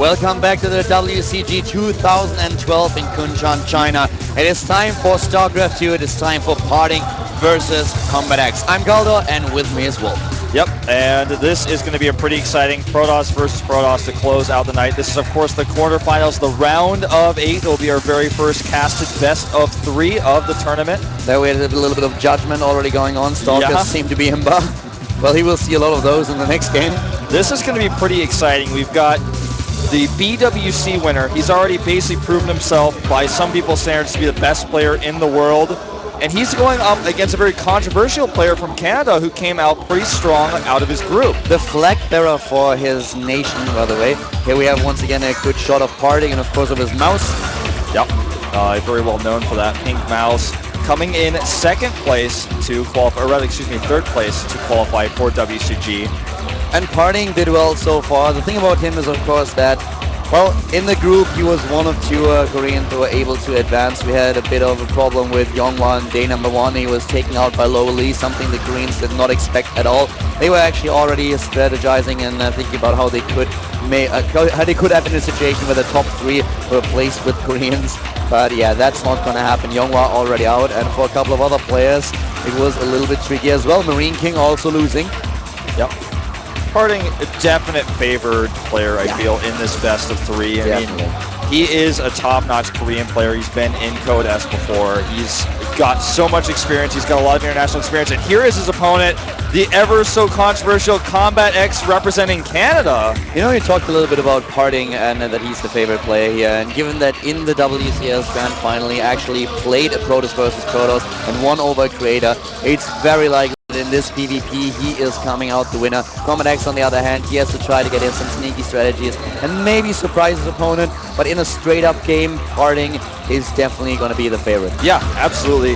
Welcome back to the WCG 2012 in Kunshan, China. It is time for Starcraft 2. It is time for PartinG versus CombatEX. I'm Galdor, and with me is Wolf. Yep, and this is going to be a pretty exciting Protoss versus Protoss to close out the night. This is, of course, the quarterfinals, the round of 8. It will be our very first casted best of 3 of the tournament. There we had a little bit of judgment already going on. Stalkers seem to be Imba. Well, he will see a lot of those in the next game. This is going to be pretty exciting. We've got the BWC winner. He's already basically proven himself by some people's standards to be the best player in the world. And he's going up against a very controversial player from Canada who came out pretty strong out of his group. The flag bearer for his nation, by the way. Here we have once again a good shot of PartinG and of course of his mouse. Yep, very well known for that pink mouse. Coming in second place to qualify, or rather, excuse me, third place to qualify for WCG. And PartinG did well so far. The thing about him is, of course, that, well, in the group, he was one of 2 Koreans who were able to advance. We had a bit of a problem with Yonghwa on day number 1. He was taken out by Low Lee, something the Koreans did not expect at all. They were actually already strategizing and thinking about how they could have been in a situation where the top 3 were placed with Koreans. But yeah, that's not going to happen. Yonghwa already out, and for a couple of other players, it was a little bit tricky as well. Marine King also losing. Yep. PartinG, a definite favored player, I feel, in this best of 3. I mean, he is a top-notch Korean player. He's been in Code S before. He's got so much experience. He's got a lot of international experience. And here is his opponent, the ever-so-controversial CombatEX representing Canada. You know, you talked a little bit about PartinG and that he's the favorite player here. And given that in the WCS Grand Final, he actually played a Protoss versus Protoss and won over Creator, it's very likely in this PvP he is coming out the winner. CombatEX, on the other hand, he has to try to get in some sneaky strategies and maybe surprise his opponent, but in a straight up game, PartinG is definitely going to be the favorite. Yeah, absolutely.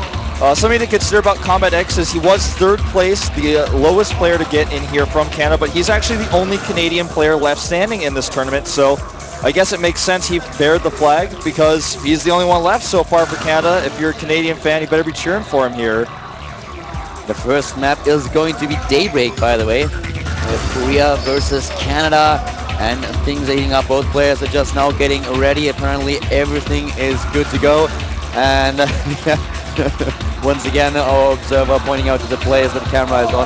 Something to consider about CombatEX is he was 3rd place, the lowest player to get in here from Canada, but he's actually the only Canadian player left standing in this tournament, so I guess it makes sense he bared the flag because he's the only one left so far for Canada. If you're a Canadian fan, you better be cheering for him here. The first map is going to be Daybreak, by the way, with Korea versus Canada, and things are heating up. Both players are just now getting ready. Apparently everything is good to go, and once again our observer pointing out to the players that the camera is on.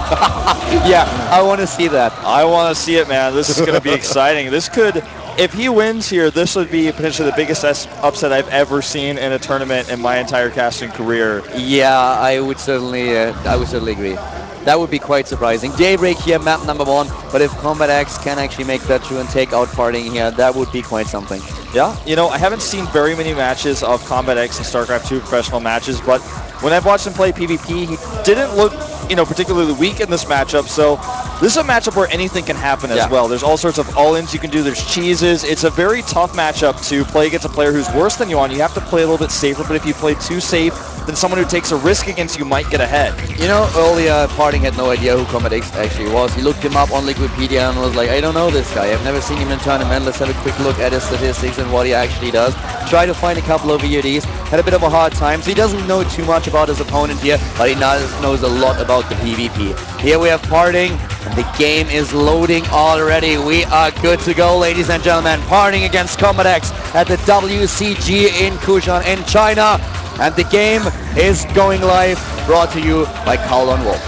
Yeah, I want to see that. I want to see it, man. This is going to be exciting. This could, if he wins here, this would be potentially the biggest upset I've ever seen in a tournament in my entire casting career. Yeah, I would certainly agree. That would be quite surprising. Daybreak here, map number 1, but if CombatEX can actually make that true and take out PartinG here, that would be quite something. Yeah, you know, I haven't seen very many matches of CombatEX and StarCraft 2 professional matches, but when I've watched him play PvP, he didn't look, you know, particularly weak in this matchup, so this is a matchup where anything can happen as well. There's all sorts of all-ins you can do, there's cheeses. It's a very tough matchup to play against a player who's worse than you on. You have to play a little bit safer, but if you play too safe, then someone who takes a risk against you might get ahead. You know, earlier PartinG had no idea who CombatEX actually was. He looked him up on Wikipedia and was like, I don't know this guy. I've never seen him in tournament. Let's have a quick look at his statistics and what he actually does. Try to find a couple of VODs. Had a bit of a hard time, so he doesn't know too much about his opponent here, but he knows a lot about the PvP. Here we have PartinG, and the game is loading already. We are good to go, ladies and gentlemen. PartinG against CombatEX at the WCG in Kunshan in China. And the game is going live, brought to you by Kowloon Wolf.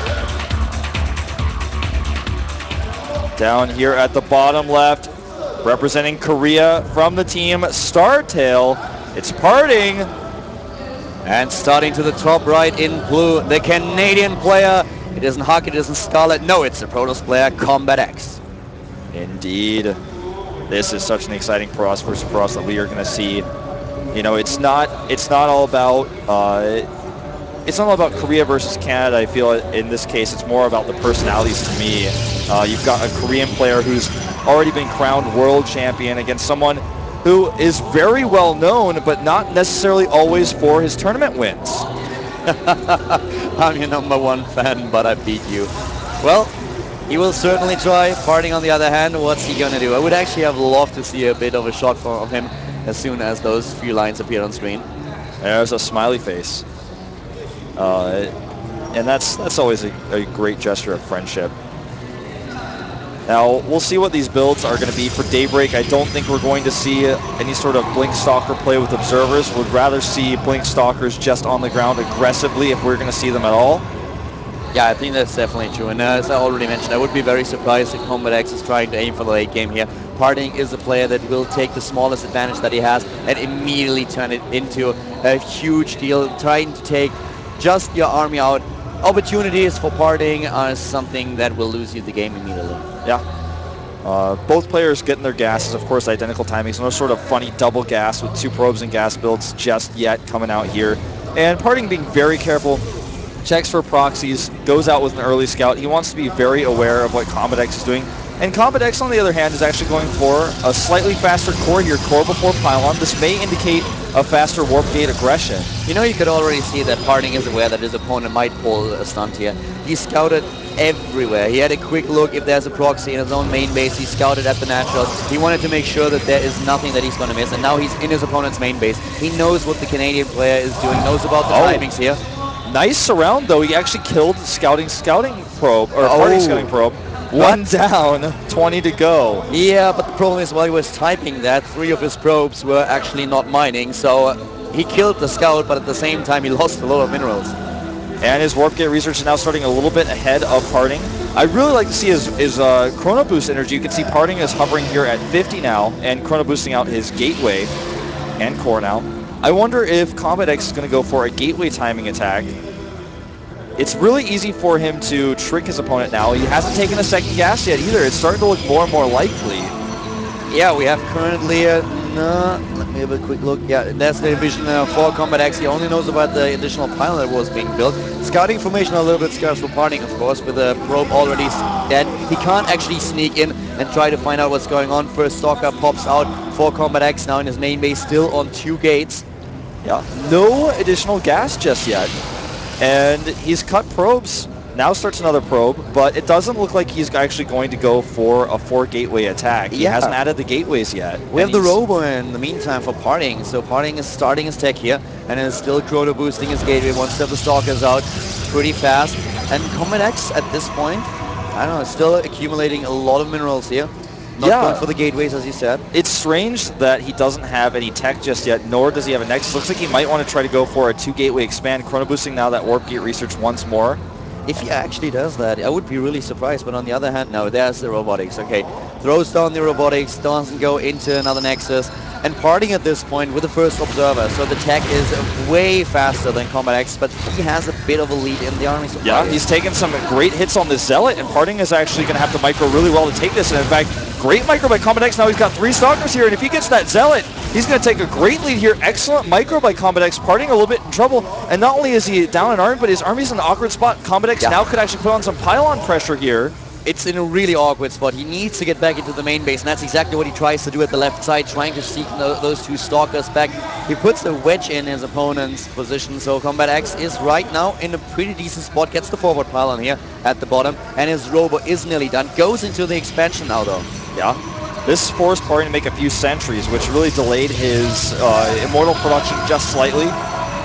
Down here at the bottom left, representing Korea from the team Startail, it's PartinG. And starting to the top right in blue, the Canadian player. It isn't Huck, it isn't Scarlet. No, it's the Protoss player, CombatEX. Indeed. This is such an exciting Protoss versus Protoss that we are going to see. You know, it's not all about Korea versus Canada. I feel in this case it's more about the personalities to me. You've got a Korean player who's already been crowned world champion against someone who is very well known, but not necessarily always for his tournament wins. I'm your #1 fan, but I beat you. Well, he will certainly try. PartinG, on the other hand, what's he gonna do? I would actually have loved to see a bit of a shot of him as soon as those few lines appeared on screen. There's a smiley face. And that's always a great gesture of friendship. Now, we'll see what these builds are going to be for Daybreak. I don't think we're going to see any sort of Blink Stalker play with Observers. Would rather see Blink Stalkers just on the ground aggressively if we're going to see them at all. Yeah, I think that's definitely true. And as I already mentioned, I would be very surprised if CombatEX is trying to aim for the late game here. PartinG is a player that will take the smallest advantage that he has and immediately turn it into a huge deal, trying to take just your army out. Opportunities for PartinG are something that will lose you the game immediately. Yeah. Both players getting their gases, of course, identical timings. No sort of funny double gas with 2 probes and gas builds just yet coming out here. And PartinG being very careful, checks for proxies, goes out with an early scout. He wants to be very aware of what CombatEX is doing. And CombatEX, on the other hand, is actually going for a slightly faster core here, core before pylon. This may indicate a faster warp gate aggression. You know, you could already see that PartinG is aware that his opponent might pull a stunt here. He scouted everywhere. He had a quick look if there's a proxy in his own main base. He scouted at the naturals. He wanted to make sure that there is nothing that he's going to miss. And now he's in his opponent's main base. He knows what the Canadian player is doing, knows about the timings here. Nice surround, though. He actually killed scouting probe, or PartinG scouting probe. One down, 20 to go. Yeah, but the problem is while he was typing that, 3 of his probes were actually not mining, so he killed the scout, but at the same time he lost a lot of minerals. And his warp gate research is now starting a little bit ahead of PartinG. I'd really like to see his chrono boost energy. You can see PartinG is hovering here at 50 now, and chrono boosting out his gateway and core now. I wonder if CombatEX is going to go for a gateway timing attack. It's really easy for him to trick his opponent now. He hasn't taken a second gas yet either. It's starting to look more and more likely. Yeah, we have currently let me have a quick look. Yeah, that's the vision for CombatEX. He only knows about the additional pylon that was being built. Scouting information a little bit scarce for PartinG, of course, with the probe already dead. He can't actually sneak in and try to find out what's going on. First Stalker pops out for CombatEX now in his main base, still on 2 gates. Yeah, no additional gas just yet. And he's cut probes. Now starts another probe, but it doesn't look like he's actually going to go for a 4 gateway attack. He hasn't added the gateways yet. We have the Robo in the meantime for PartinG. So PartinG is starting his tech here and is still chrono boosting his gateway once the Stalkers out pretty fast. And CombatEX at this point, I don't know, is still accumulating a lot of minerals here. Not going for the gateways, as you said. It's strange that he doesn't have any tech just yet, nor does he have a Nexus. Looks like he might want to try to go for a 2 gateway expand, chrono boosting now that warp gate research once more. If he actually does that, I would be really surprised. But on the other hand, no, there's the robotics. Okay, throws down the robotics, doesn't go into another Nexus. And PartinG at this point with the first observer. So the tech is way faster than CombatEX, but he has a bit of a lead in the army. So yeah, he's taken some great hits on the Zealot, and PartinG is actually going to have to micro really well to take this. And in fact, great micro by CombatEX. Now he's got 3 Stalkers here, and if he gets that Zealot, he's going to take a great lead here. Excellent micro by CombatEX. PartinG a little bit in trouble, and not only is he down in army, but his army's in an awkward spot. CombatEX now could actually put on some pylon pressure here. It's in a really awkward spot. He needs to get back into the main base, and that's exactly what he tries to do at the left side, trying to seek those 2 Stalkers back. He puts a wedge in his opponent's position, so CombatEX is right now in a pretty decent spot, gets the forward pylon here at the bottom, and his Robo is nearly done. Goes into the expansion now, though. Yeah. This forced PartinG to make a few sentries, which really delayed his Immortal production just slightly.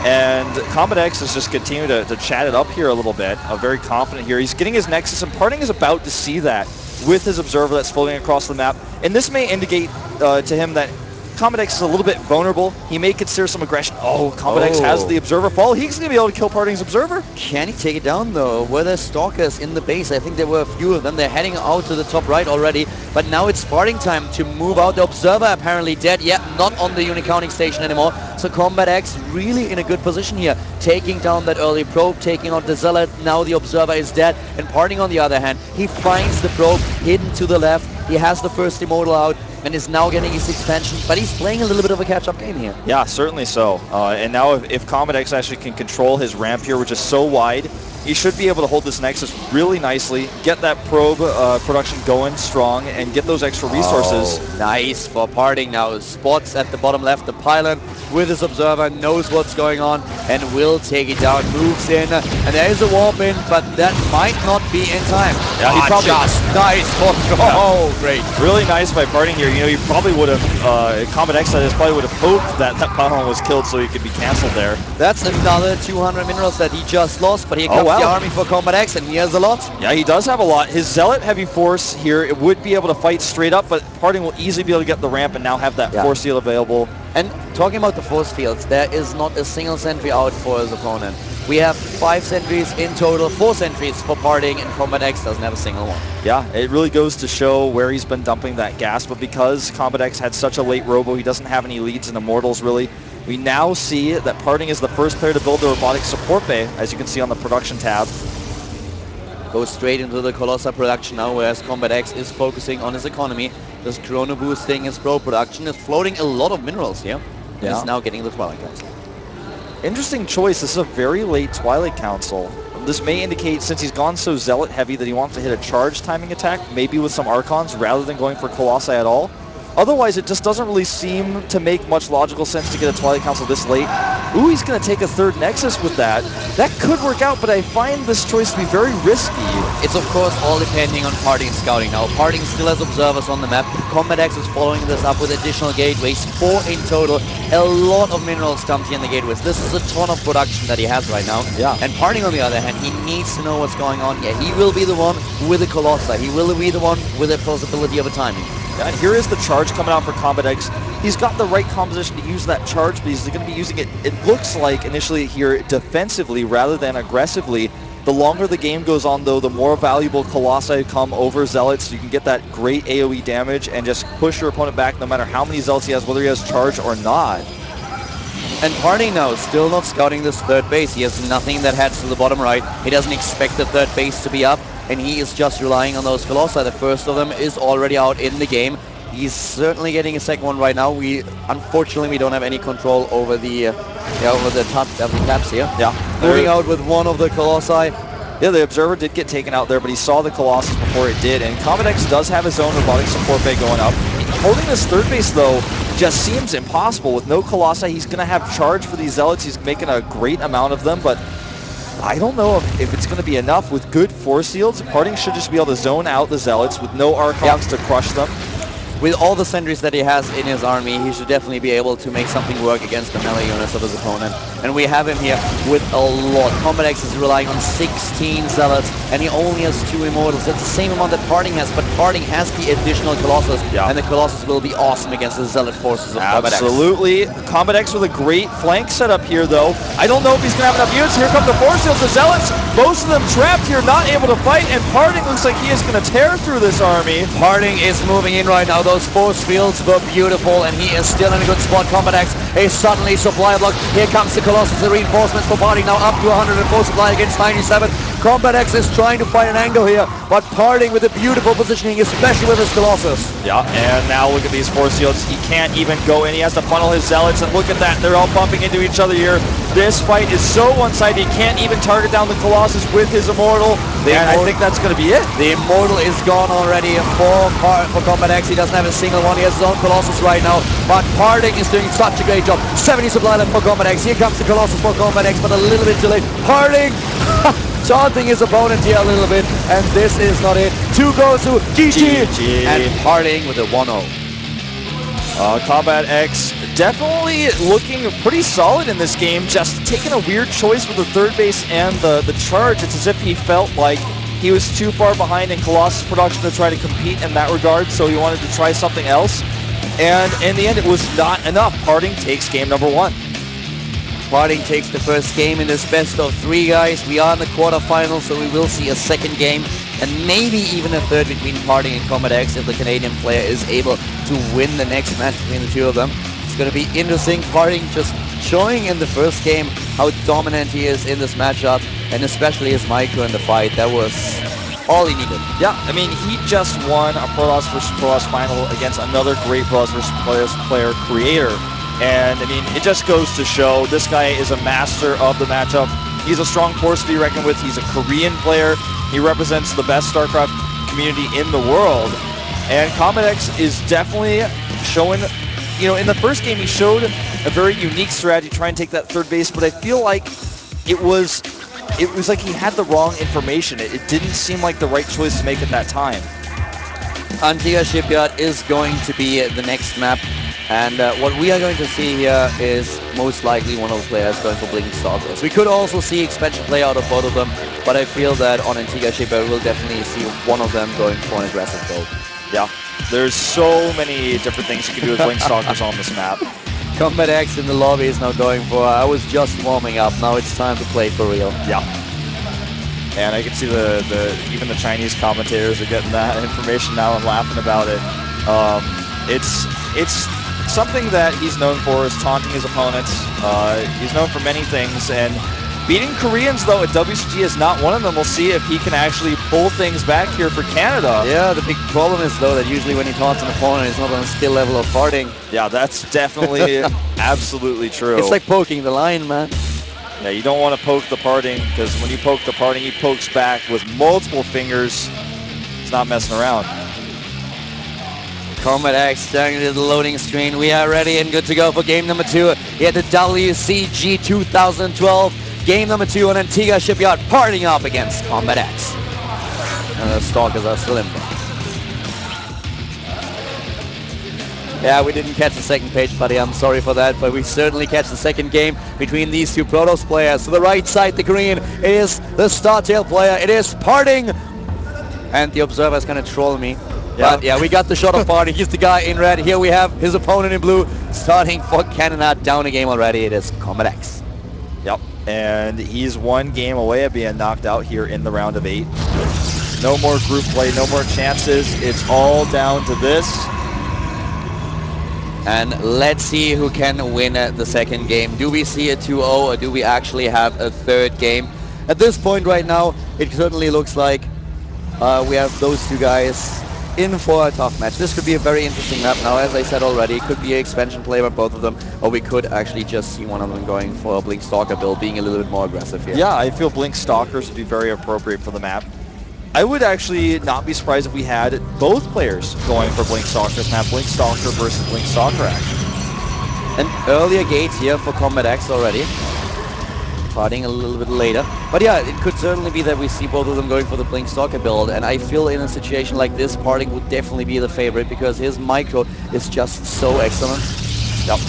And CombatEX is just continuing to chat it up here a little bit. Very confident here. He's getting his Nexus, and PartinG is about to see that with his Observer that's floating across the map. And this may indicate to him that CombatEX is a little bit vulnerable. He may consider some aggression. Oh, CombatEX has the Observer fall. He's going to be able to kill PartinG's Observer. Can he take it down, though? Were there Stalkers in the base? I think there were a few of them. They're heading out to the top right already. But now it's PartinG time to move out. The Observer apparently dead. Yeah, not on the unit counting station anymore. So CombatEX really in a good position here. Taking down that early probe, taking out the Zealot. Now the Observer is dead. And PartinG, on the other hand, he finds the probe hidden to the left. He has the first Immortal out and is now getting his expansion, but he's playing a little bit of a catch-up game here. Yeah, certainly so. And now if CombatEX actually can control his ramp here, which is so wide, he should be able to hold this Nexus really nicely, get that probe production going strong, and get those extra resources. Oh, nice for PartinG now. Spots at the bottom left, the pylon with his Observer, knows what's going on, and will take it down, moves in, and there is a warp in, but that might not be in time. Yeah, he probably just nice for great. Really nice by PartinG here. You know, you probably would have, CombatEX that is, probably would have hoped that that pylon was killed so he could be canceled there. That's another 200 minerals that he just lost, but here comes the army for CombatEX, and he has a lot. Yeah, he does have a lot. His Zealot heavy force here, it would be able to fight straight up, but PartinG will easily be able to get the ramp and now have that force field available. And talking about the force fields, there is not a single sentry out for his opponent. We have 5 sentries in total, 4 sentries for PartinG, and CombatEX doesn't have a single one. Yeah, it really goes to show where he's been dumping that gas, but because CombatEX had such a late robo, he doesn't have any leads in Immortals really. We now see that PartinG is the first player to build the robotic support bay, as you can see on the production tab. Goes straight into the Colossus production now, whereas CombatEX is focusing on his economy, just chrono boosting his pro production, is floating a lot of minerals here. Yeah. Is now getting the Twilight Council. Interesting choice. This is a very late Twilight Council. This may indicate, since he's gone so Zealot heavy, that he wants to hit a charge timing attack, maybe with some Archons, rather than going for Colossi at all. Otherwise, it just doesn't really seem to make much logical sense to get a Twilight Council this late. Ooh, he's going to take a third Nexus with that. That could work out, but I find this choice to be very risky. It's of course all depending on PartinG scouting now. PartinG still has observers on the map. CombatEX is following this up with additional gateways, 4 in total. A lot of minerals dumped here in the gateways. This is a ton of production that he has right now. Yeah. And PartinG, on the other hand, he needs to know what's going on here. He will be the one with the Colossi. He will be the one with the possibility of a timing. And here is the charge coming out for CombatEX. He's got the right composition to use that charge, but he's going to be using it, it looks like, initially here defensively rather than aggressively. The longer the game goes on, though, the more valuable Colossi come over Zealots. So you can get that great AoE damage and just push your opponent back no matter how many Zealots he has, whether he has charge or not. And PartinG now still not scouting this third base. He has nothing that heads to the bottom right. He doesn't expect the third base to be up, and he is just relying on those Colossi. The first of them is already out in the game. He's certainly getting a second one right now. Unfortunately, we don't have any control over the caps here. Yeah. Moving out with one of the Colossi. Yeah, the Observer did get taken out there, but he saw the Colossus before it did, and CombatEX does have his own robotic support bay going up. Holding this third base, though, just seems impossible. With no Colossi, he's going to have charge for these Zealots. He's making a great amount of them, but I don't know if it's going to be enough. With good force fields, PartinG should just be able to zone out the Zealots with no Archons to crush them. With all the sentries that he has in his army, he should definitely be able to make something work against the melee units of his opponent. And we have him here with a lot. CombatEX is relying on 16 Zealots, and he only has 2 Immortals. That's the same amount that PartinG has, but PartinG has the additional Colossus, and the Colossus will be awesome against the Zealot forces of CombatEX. Absolutely. CombatEX with a great flank setup here, though. I don't know if he's going to have enough units. Here come the force fields, the Zealots. Most of them trapped here, not able to fight, and PartinG looks like he is going to tear through this army. PartinG is moving in right now. Those force fields were beautiful, and he is still in a good spot. CombatEX is suddenly supply block. Here comes the Colossus, the reinforcements for PartinG now up to 104 supply against 97. CombatEX is trying to find an angle here, but PartinG with a beautiful positioning, especially with his Colossus. Yeah, and now look at these force fields. He can't even go in. He has to funnel his Zealots, and look at that. They're all bumping into each other here. This fight is so one-sided. He can't even target down the Colossus with his Immortal, and I think that's going to be it. The Immortal is gone already for CombatEX. He doesn't have a single one. He has his own Colossus right now, but PartinG is doing such a great job. 70 supply left for CombatEX. Here comes the Colossus for CombatEX, but a little bit too late. PartinG taunting his opponent here a little bit, and this is not it. 2 goes to GG. And PartinG with a 1-0. CombatEX definitely looking pretty solid in this game, just taking a weird choice with the third base and the charge. It's as if he felt like he was too far behind in Colossus production to try to compete in that regard, so he wanted to try something else. And in the end, it was not enough. PartinG takes game number 1. PartinG takes the first game in this best of 3, guys. We are in the quarterfinals, so we will see a second game, and maybe even a third between PartinG and CombatEX if the Canadian player is able to win the next match between the two of them. It's going to be interesting. PartinG just showing in the first game how dominant he is in this matchup, and especially his micro in the fight. That was all he needed. Yeah, I mean, he just won a Pro Loss vs. Pro Loss final against another great Pro Loss vs. Pro Loss player, Creator. And, I mean, it just goes to show this guy is a master of the matchup. He's a strong force to be reckoned with. He's a Korean player. He represents the best StarCraft community in the world. And CombatEX is definitely showing, you know, in the first game he showed a very unique strategy to try and take that third base, but I feel like it was like he had the wrong information. It didn't seem like the right choice to make at that time. Antiga Shipyard is going to be the next map, and what we are going to see here is most likely one of the players going for Blink Stalkers. We could also see expansion play out of both of them, but I feel that on Antiga Shipyard we'll definitely see one of them going for an aggressive build. Yeah, there's so many different things you can do with Blink Stalkers on this map. CombatEX in the lobby is now going for, I was just warming up, now it's time to play for real. Yeah. And I can see even the Chinese commentators are getting that information now and laughing about it. It's something that he's known for, is taunting his opponents. He's known for many things, and beating Koreans though at WCG is not one of them. We'll see if he can actually pull things back here for Canada. Yeah, the big problem is though that usually when he taunts an opponent, it's not on a skill level of PartinG. Yeah, that's definitely absolutely true. It's like poking the lion, man. Yeah, you don't want to poke the PartinG, because when you poke the PartinG, he pokes back with multiple fingers. It's not messing around. CombatEX staring at the loading screen. We are ready and good to go for game number 2 here at the WCG 2012. Game number 2 on Antiga Shipyard, PartinG up against CombatEX. And the Stalkers are still in front. Yeah, we didn't catch the second page, buddy. I'm sorry for that, but we certainly catch the second game between these two Protoss players. To the right side, the green, it is the Startail player. It is PartinG. And the Observer is going to troll me. Yeah. But yeah, we got the shot of PartinG. He's the guy in red. Here we have his opponent in blue, starting for Canada. Down a game already. It is CombatEX. Yep, and he's one game away of being knocked out here in the round of 8. No more group play, no more chances. It's all down to this. And let's see who can win the second game. Do we see a 2-0 or do we actually have a third game? At this point right now, it certainly looks like we have those two guys in for a tough match. This could be a very interesting map now, as I said already. It could be an expansion play by both of them, or we could actually just see one of them going for a Blink Stalker build, being a little bit more aggressive here. Yeah, I feel Blink Stalkers would be very appropriate for the map. I would actually not be surprised if we had both players going for Blink Stalkers map, Blink Stalker versus Blink Stalker action. And earlier gates here for CombatEX already. PartinG a little bit later. But yeah, it could certainly be that we see both of them going for the Blink Stalker build, and I feel in a situation like this, PartinG would definitely be the favorite because his micro is just so excellent. Yep.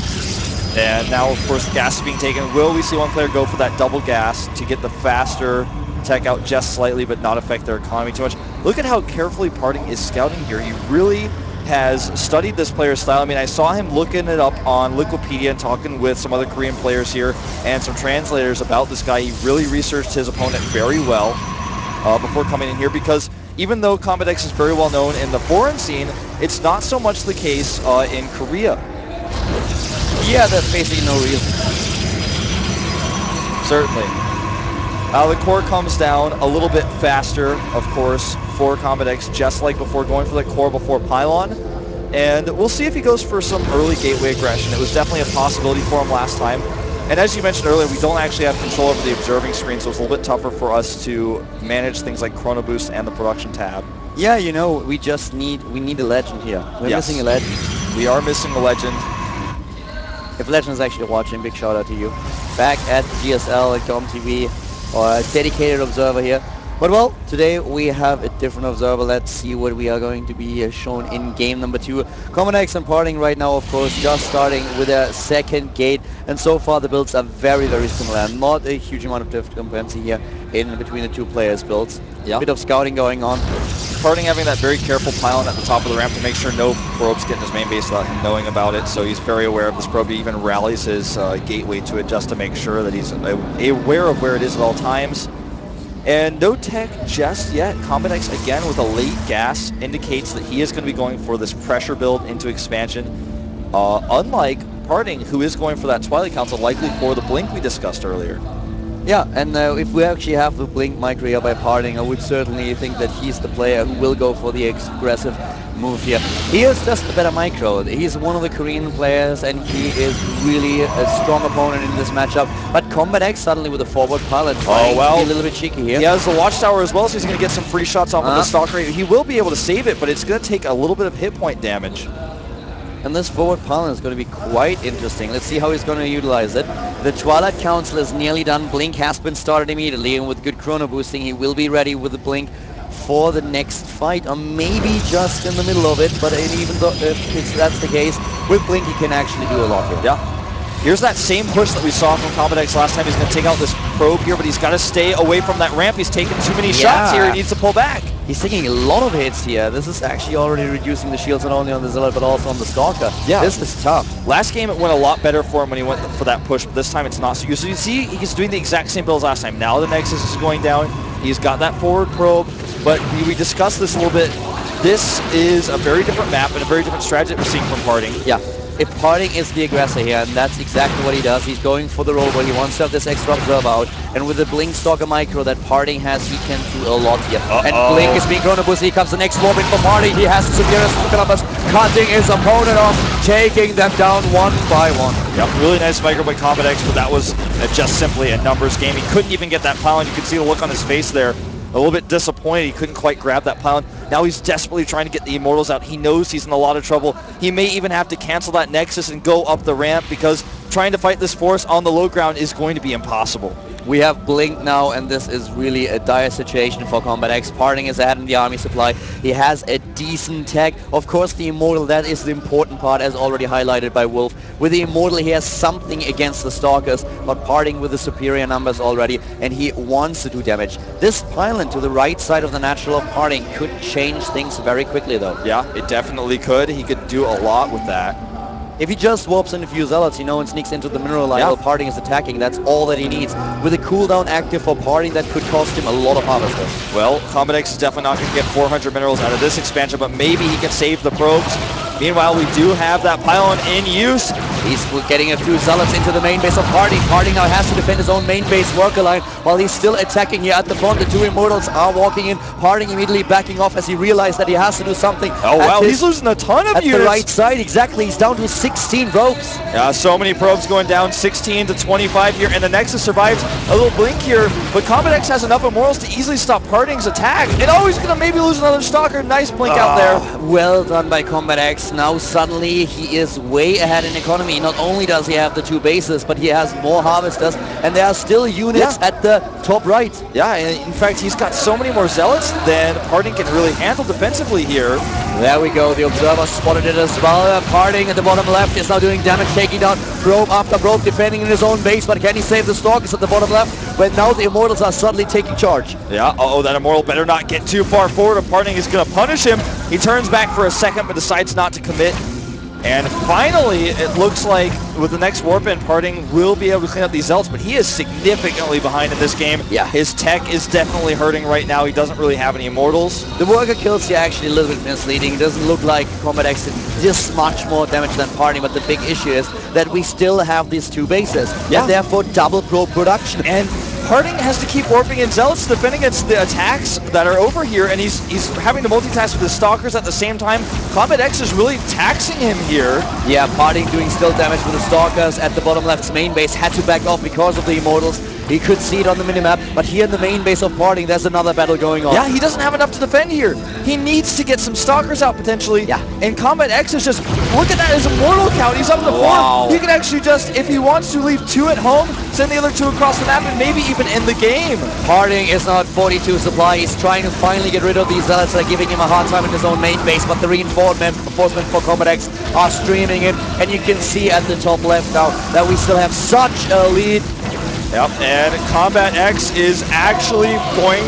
And now, of course, the gas is being taken. Will we see one player go for that double gas to get the faster tech out just slightly but not affect their economy too much? Look at how carefully PartinG is scouting here. He really has studied this player's style. I mean, I saw him looking it up on Wikipedia and talking with some other Korean players here and some translators about this guy. He really researched his opponent very well before coming in here, because even though CombatEX is very well known in the foreign scene, it's not so much the case in Korea. Yeah, that's basically no reason. Certainly. The core comes down a little bit faster, of course, for CombatEX, just like before, going for the core before pylon. And we'll see if he goes for some early gateway aggression. It was definitely a possibility for him last time. And as you mentioned earlier, we don't actually have control over the observing screen, so it's a little bit tougher for us to manage things like Chrono Boost and the production tab. Yeah, you know, we need a legend here. We're missing a legend. We are missing a legend. If Legend is actually watching, big shout out to you. Back at GSL and ComTV, or a dedicated observer here. But well, today we have a different observer. Let's see what we are going to be shown in game number 2. CombatEX and PartinG right now, of course, just starting with a second gate. And so far the builds are very, very similar. Not a huge amount of discrepancy here in between the two players' builds. Yeah. A bit of scouting going on. PartinG having that very careful pylon at the top of the ramp to make sure no probes get in his main base without him knowing about it. So he's very aware of this probe. He even rallies his gateway to it just to make sure that he's aware of where it is at all times. And no tech just yet. CombatEX again with a late gas indicates that he is going to be going for this pressure build into expansion. Unlike PartinG, who is going for that Twilight Council, likely for the Blink we discussed earlier. Yeah, and if we actually have the Blink micro here by PartinG, I would certainly think that he's the player who will go for the aggressive move here. He is just a better micro. He's one of the Korean players, and he is really a strong opponent in this matchup. But CombatEX suddenly with a forward pilot trying to be a little bit cheeky here. He has the Watchtower as well, so he's going to get some free shots off of the Stalker. He will be able to save it, but it's going to take a little bit of hit point damage. And this forward pylon is going to be quite interesting. Let's see how he's going to utilize it. The Twilight Council is nearly done. Blink has been started immediately, and with good chrono boosting, he will be ready with the Blink for the next fight, or maybe just in the middle of it. But even though if that's the case, with Blink he can actually do a lot here. Yeah. Here's that same push that we saw from CombatEX last time. He's going to take out this probe here, but he's got to stay away from that ramp. He's taking too many shots here. He needs to pull back. He's taking a lot of hits here. This is actually already reducing the shields not only on the Zealot, but also on the Stalker. Yeah. This is tough. Last game, it went a lot better for him when he went for that push, but this time it's not. So you see, he's doing the exact same build as last time. Now the Nexus is going down. He's got that forward probe, but we discussed this a little bit. This is a very different map and a very different strategy that we're seeing from PartinG. Yeah. If PartinG is the aggressor here, and that's exactly what he does, he's going for the role where he wants to have this extra observe out, and with the Blink Stalker micro that PartinG has, he can do a lot here. And Blink is being thrown a pussy. Here comes the next warp in for PartinG. He has the severest numbers, cutting his opponent off, taking them down one by one. Yep, really nice micro by CombatEX, but that was just simply a numbers game. He couldn't even get that pylon. You could see the look on his face there. A little bit disappointed he couldn't quite grab that pylon. Now he's desperately trying to get the Immortals out. He knows he's in a lot of trouble. He may even have to cancel that Nexus and go up the ramp because trying to fight this force on the low ground is going to be impossible. We have Blink now, and this is really a dire situation for CombatEX. PartinG is ahead in the army supply. He has a decent tech. Of course, the Immortal, that is the important part, as already highlighted by Wolf. With the Immortal, he has something against the Stalkers, but PartinG with the superior numbers already, and he wants to do damage. This pylon to the right side of the natural of PartinG could change things very quickly, though. Yeah, it definitely could. He could do a lot with that. If he just warps in a few Zealots, you know, and sneaks into the mineral line while PartinG is attacking, that's all that he needs. With a cooldown active for PartinG, that could cost him a lot of harvesters. Well, CombatEX is definitely not going to get 400 minerals out of this expansion, but maybe he can save the probes. Meanwhile, we do have that pylon in use. He's getting a few Zealots into the main base of PartinG. PartinG now has to defend his own main base worker line while he's still attacking here at the front. The two Immortals are walking in. PartinG immediately backing off as he realized that he has to do something. Oh wow, he's losing a ton of units. At the right side, exactly. He's down to 16 probes. Yeah, so many probes going down, 16 to 25 here, and the Nexus survives a little blink here, but CombatEX has enough Immortals to easily stop PartinG's attack. And oh, he's going to maybe lose another Stalker. Nice blink out there. Well done by CombatEX. Now suddenly he is way ahead in economy. Not only does he have the two bases, but he has more harvesters, and there are still units at the top right. Yeah, and in fact, he's got so many more Zealots than PartinG can really handle defensively here. There we go. The Observer spotted it as well. PartinG at the bottom left is now doing damage, taking down probe after probe, defending in his own base, but can he save the Stalkers at the bottom left? When now the Immortals are suddenly taking charge. Yeah, that Immortal better not get too far forward, or PartinG is going to punish him. He turns back for a second, but decides not to commit. And finally, it looks like with the next warp in, PartinG will be able to clean up these Zealots, but he is significantly behind in this game. Yeah. His tech is definitely hurting right now. He doesn't really have any Immortals. The worker kills here actually a little bit misleading. It doesn't look like CombatEX did this much more damage than PartinG, but the big issue is that we still have these two bases. Yeah. And therefore double probe production. And PartinG has to keep warping in Zealots to defend against the attacks that are over here, and he's having to multitask with his Stalkers at the same time. CombatEX is really taxing him here. Yeah, PartinG doing still damage with the Stalkers at the bottom left's main base. Had to back off because of the Immortals. He could see it on the minimap, but here in the main base of PartinG, there's another battle going on. Yeah, he doesn't have enough to defend here. He needs to get some Stalkers out potentially. Yeah. And CombatEX is just, look at that, his Immortal count. He's up to 4. He can actually just, if he wants to, leave 2 at home, send the other 2 across the map, and maybe even end the game. PartinG is now at 42 supply. He's trying to finally get rid of these Zealots that are giving him a hard time in his own main base, but the reinforcement for CombatEX are streaming in, and you can see at the top left now that we still have such a lead. Yep, and CombatEX is actually going,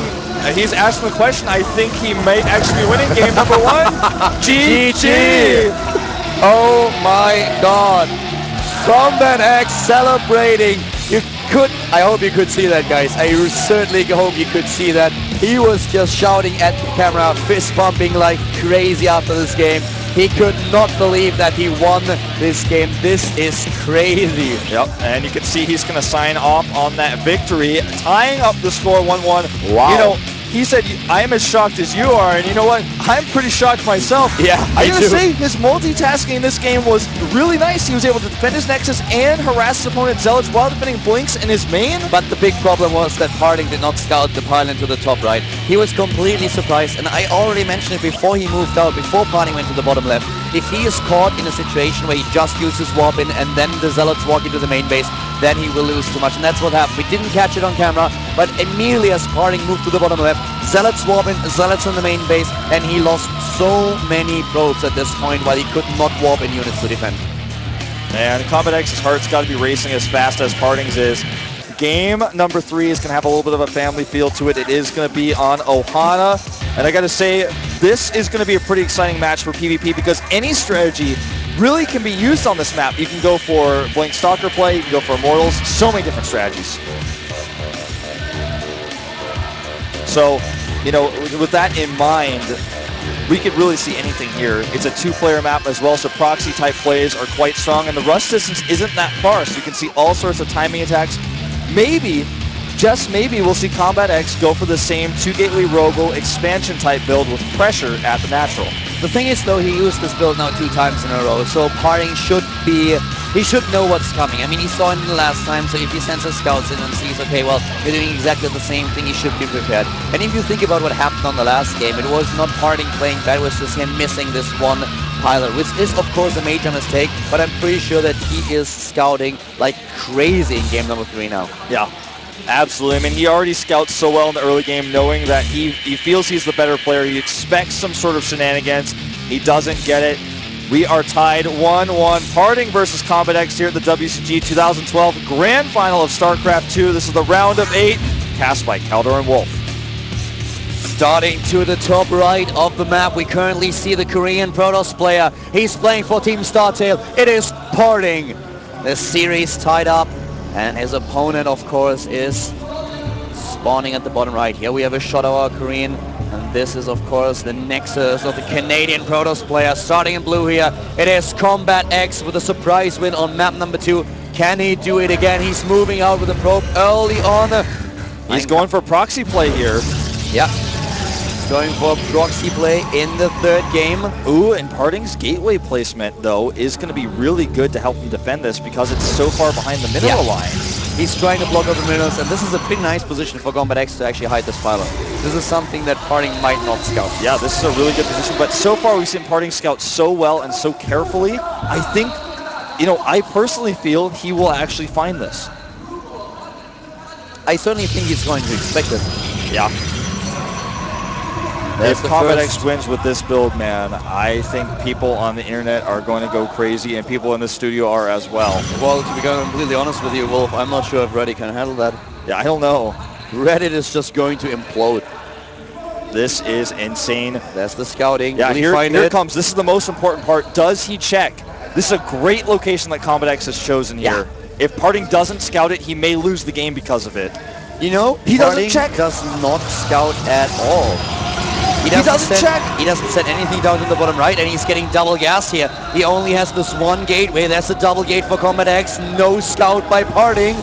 he's asking the question, I think he might actually be winning game number 1. GG! Oh my god. CombatEX celebrating. I hope you could see that, guys. I certainly hope you could see that. He was just shouting at the camera, fist pumping like crazy after this game. He could not believe that he won this game. This is crazy. Yep, and you can see he's going to sign off on that victory, tying up the score 1-1. Wow. You know, he said, I am as shocked as you are, and you know what? I'm pretty shocked myself. Yeah, I gotta say, his multitasking in this game was really nice. He was able to defend his Nexus and harass his opponent's Zealots while defending Blinks in his main. But the big problem was that PartinG did not scout the pylon to the top right. He was completely surprised, and I already mentioned it before he moved out, before PartinG went to the bottom left. If he is caught in a situation where he just uses warp in and then the Zealots walk into the main base, then he will lose too much, and that's what happened. We didn't catch it on camera, but immediately as PartinG moved to the bottom left, Zealots warp in, Zealots on the main base, and he lost so many probes at this point while he could not warp in units to defend. And CombatEX's heart's got to be racing as fast as PartinG's is. Game number 3 is going to have a little bit of a family feel to it. It is going to be on Ohana. And I got to say, this is going to be a pretty exciting match for PvP because any strategy really can be used on this map. You can go for Blank Stalker play, you can go for Immortals, so many different strategies. So, you know, with that in mind, we could really see anything here. It's a 2-player map as well, so proxy type plays are quite strong, and the rush distance isn't that far, so you can see all sorts of timing attacks. Maybe, just maybe, we'll see CombatEX go for the same 2-gateway Rogal expansion type build with pressure at the natural. The thing is, though, he used this build now 2 times in a row, so PartinG he should know what's coming. I mean, he saw it the last time, so if he sends his scouts in and sees, okay, well, you're doing exactly the same thing, he should be prepared. And if you think about what happened on the last game, it was not PartinG playing bad, it was just him missing this one pilot, which is, of course, a major mistake, but I'm pretty sure that he is scouting like crazy in game number 3 now. Yeah. Absolutely. I mean, he already scouts so well in the early game, knowing that he feels he's the better player. He expects some sort of shenanigans. He doesn't get it. We are tied 1-1. PartinG versus CombatEX here at the WCG 2012 Grand Final of Starcraft 2. This is the round of 8, cast by Caldor and Wolf. Starting to the top right of the map, we currently see the Korean Protoss player. He's playing for Team Startail. It is PartinG. The series tied up. And his opponent, of course, is spawning at the bottom right. Here we have a shot of our Korean. And this is, of course, the nexus of the Canadian Protoss player. Starting in blue here, it is CombatEX with a surprise win on map number 2. Can he do it again? He's moving out with a probe early on. He's going for proxy play here. Yeah. Going for a proxy play in the 3rd game. Ooh, and PartinG's gateway placement, though, is going to be really good to help him defend this because it's so far behind the mineral line. He's trying to block over the minerals, and this is a pretty nice position for CombatEX to actually hide this pilot. This is something that PartinG might not scout. Yeah, this is a really good position, but so far we've seen PartinG scout so well and so carefully. I think, you know, I personally feel he will actually find this. I certainly think he's going to expect it. Yeah. If CombatEX wins with this build, man, I think people on the internet are going to go crazy, and people in the studio are as well. Well, to be completely honest with you, Wolf, I'm not sure if Reddit can handle that. Yeah, I don't know. Reddit is just going to implode. This is insane. That's the scouting. Yeah, here it comes. This is the most important part. Does he check? This is a great location that CombatEX has chosen here. If PartinG doesn't scout it, he may lose the game because of it. You know, he doesn't check. Does not scout at all. He doesn't check. He doesn't set anything down to the bottom right, and he's getting double gas here. He only has this one gateway. That's a double gate for CombatEX. No scout by PartinG.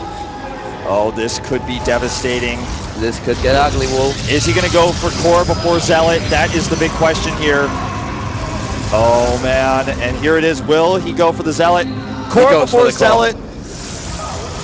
Oh, this could be devastating. This could get ugly, Wolf. Is he going to go for core before Zealot? That is the big question here. Oh, man. And here it is. Will he go for the Zealot? Core before Zealot.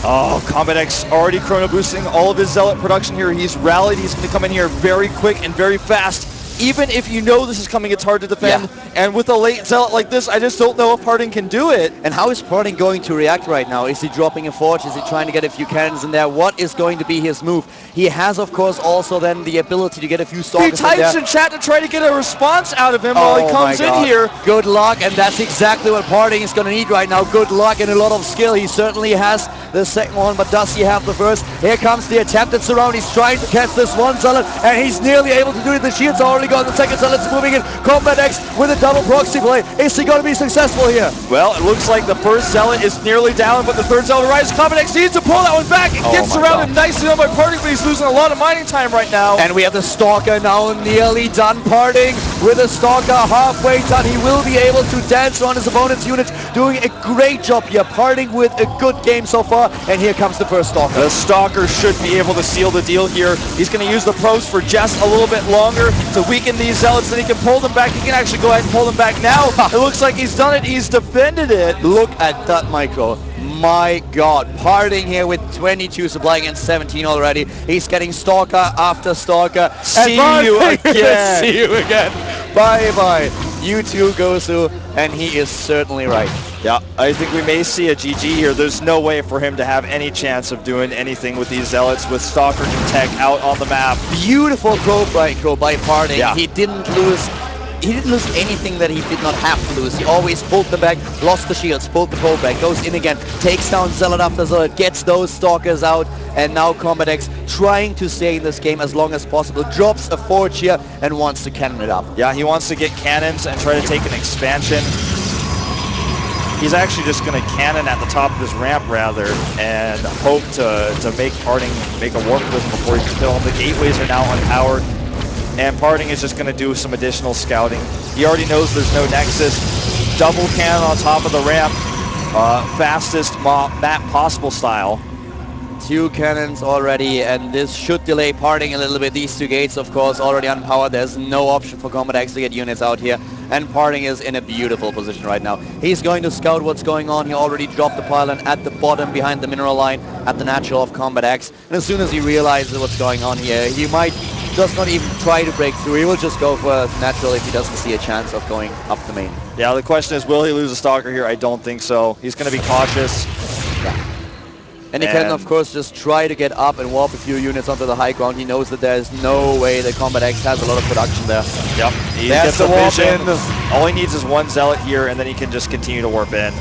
Oh, CombatEX already chrono boosting all of his Zealot production here. He's rallied. He's going to come in here very quick and very fast. Even if you know this is coming, it's hard to defend. And with a late Zealot like this, I just don't know if PartinG can do it. And how is PartinG going to react right now? Is he dropping a forge? Is he trying to get a few cannons in there? What is going to be his move? He has, of course, also then the ability to get a few stalkers in there. He types in chat to try to get a response out of him while he comes in here. Good luck, and that's exactly what PartinG is going to need right now. Good luck and a lot of skill. He certainly has the second one, but does he have the first? Here comes the attempted surround. He's trying to catch this one Zealot, and he's nearly able to do it. The shield's already gone. The second Zealot's moving in. CombatEX with a double proxy play. Is he going to be successful here? Well, it looks like the first Zealot is nearly down, but the third Zealot arrives. CombatEX needs to pull that one back. It gets surrounded nicely on by PartinG, but he's losing a lot of mining time right now. And we have the Stalker now nearly done. PartinG with the Stalker halfway done. He will be able to dance around his opponent's units, doing a great job here. PartinG with a good game so far, and here comes the first Stalker. The Stalker should be able to seal the deal here. He's going to use the probes for just a little bit longer to weaken these Zealots, then he can pull them back. He can actually go ahead and pull them back now. It looks like he's done it. He's defended it. Look at that micro. My God, PartinG here with 22 supply against 17 already. He's getting Stalker after Stalker. See you again. See you again. Bye-bye. You too, Gosu. and he is certainly right. Yeah, I think we may see a GG here. There's no way for him to have any chance of doing anything with these Zealots with Stalker and Tech out on the map. Beautiful probe by PartinG. Yeah. He didn't lose anything that he did not have to lose. He always pulled the back, lost the shields, pulled the probe back, goes in again, takes down Zealot after Zealot, gets those Stalkers out, and now CombatEX trying to stay in this game as long as possible, drops a Forge here and wants to cannon it up. Yeah, he wants to get cannons and try to take an expansion. He's actually just going to cannon at the top of his ramp rather and hope to make PartinG make a warp collision before he can kill him. The gateways are now unpowered, and PartinG is just going to do some additional scouting. He already knows there's no Nexus. Double cannon on top of the ramp. Fastest map possible style. 2 cannons already, and this should delay PartinG a little bit. These 2 gates, of course, already unpowered. There's no option for CombatEX to get units out here, and PartinG is in a beautiful position right now. He's going to scout what's going on. He already dropped the pylon at the bottom behind the mineral line at the natural of CombatEX, and as soon as he realizes what's going on here, he might just not even try to break through. He will just go for natural if he doesn't see a chance of going up the main. Yeah, the question is, will he lose a Stalker here? I don't think so. He's going to be cautious. Yeah. And he can, of course, just try to get up and warp a few units onto the high ground. He knows that there's no way that CombatEX has a lot of production there. Yep, he gets the warp in. All he needs is 1 Zealot here, and then he can just continue to warp in.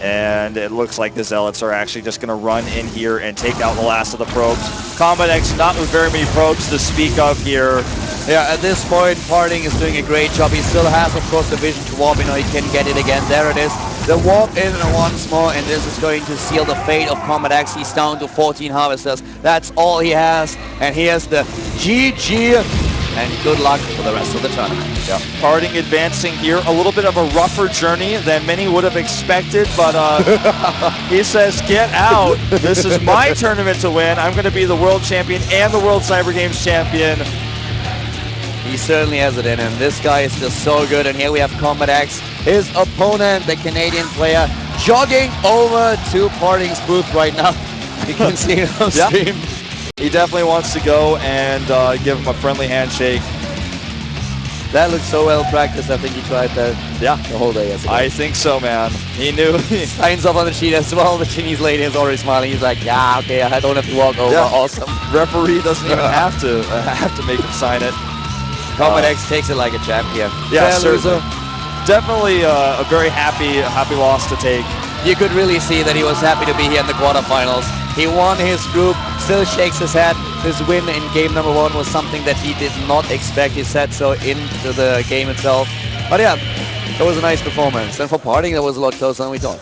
And it looks like the Zealots are actually just going to run in here and take out the last of the probes. CombatEX not with very many probes to speak of here. Yeah, at this point, PartinG is doing a great job. He still has, of course, the vision to warp in, or he can get it again. There it is. The warp in once more, and this is going to seal the fate of CombatEX. He's down to 14 Harvesters. That's all he has. And here's the GG, and good luck for the rest of the tournament. Yeah. PartinG advancing here. A little bit of a rougher journey than many would have expected, but he says, get out. This is my tournament to win. I'm going to be the world champion and the World Cyber Games champion. He certainly has it in him. This guy is just so good. And here we have CombatEX, his opponent, the Canadian player, jogging over to PartinG's booth right now. You can see it on stream. He definitely wants to go and give him a friendly handshake. That looks so well practiced. I think he tried that the whole day yesterday. I think so, man. He knew. Signs up on the sheet as well. The Chinese lady is already smiling. He's like, yeah, okay, I don't have to walk over. Yeah. Awesome. Referee doesn't even have to make him sign it. CombatEX takes it like a champ here. Yeah, certainly. Definitely a very happy loss to take. You could really see that he was happy to be here in the quarterfinals. He won his group, still shakes his head. His win in game number 1 was something that he did not expect. He said so into the game itself. But yeah, it was a nice performance. And for PartinG, that was a lot closer than we thought.